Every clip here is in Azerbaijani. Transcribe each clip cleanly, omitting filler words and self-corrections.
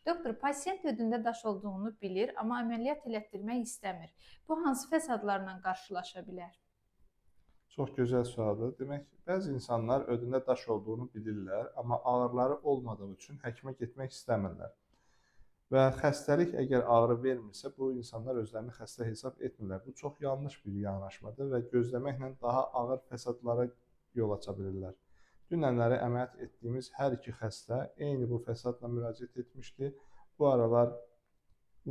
Doktor, pasiyent ödündə daş olduğunu bilir, amma əməliyyat elətdirmək istəmir. Bu hansı fəsadlarla qarşılaşa bilər? Çox gözəl sualdır. Demək, bəzi insanlar ödündə daş olduğunu bilirlər, amma ağrıları olmadığı üçün həkimə getmək istəmirlər. Və xəstəlik əgər ağrı vermirsə, bu insanlar özlərini xəstə hesab etmirlər. Bu çox yanlış bir yanaşmadır və gözləməklə daha ağır fəsadlara yol aça bilirlər. Dünənləri əməliyyat etdiyimiz hər iki xəstə eyni bu fəsadla müraciət etmişdi. Bu aralar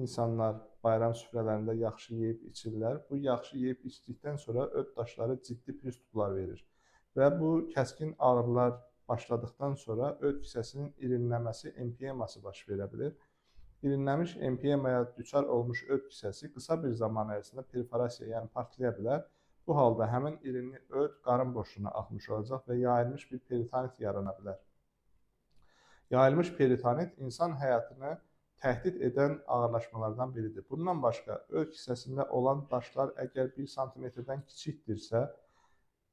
İnsanlar bayram süfrələrində yaxşı yeyib içirlər. Bu yaxşı yeyib içdikdən sonra öd daşları ciddi pристuplar verir. Və bu kəskin ağrılar başladıktan sonra öd kisəsinin irinləməsi, empiyeması baş verə bilir. İrinləmiş empiyemaya düçar olmuş öd kisəsi qısa bir zaman ərzində perforasiya, yəni partlaya bilər. Bu halda həmin irinli öd qarın boşluğuna axmış olacaq və yayılmış bir peritonit yarana bilər. Yayılmış peritonit insan həyatını təhdid edən ağırlaşmalardan biridir. Bundan başqa, öd kisəsində olan daşlar əgər 1 sm-dən kiçikdirsə,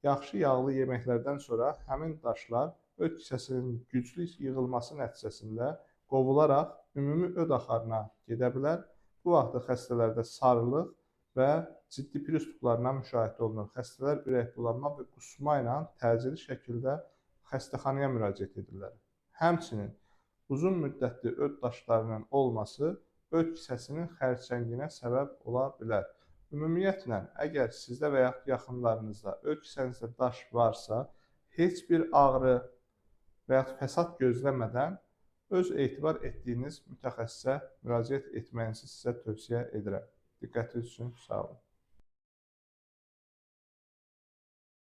yaxşı yağlı yeməklərdən sonra həmin daşlar öd kisəsinin güclü yığılması nəticəsində qovularaq ümumi öd axarına gedə bilər. Bu vaxt xəstələrdə sarılıq və ciddi pристuplarla müşahidə olunur. Xəstələr ürəkbulanma və qusma ilə təcili şəkildə xəstəxanaya müraciət edirlər. Həmçinin uzun müddətli öd daşlarının olması öd kisəsinin xərçənginə səbəb ola bilər. Ümumiyyətlə, əgər sizdə və yaxınlarınızda öd kisənizdə daş varsa, heç bir ağrı və ya fəsad gözləmədən öz etibar etdiyiniz mütəxəssisə müraciət etməyinizi sizə tövsiyə edirəm. Diqqətiniz üçün sağ olun.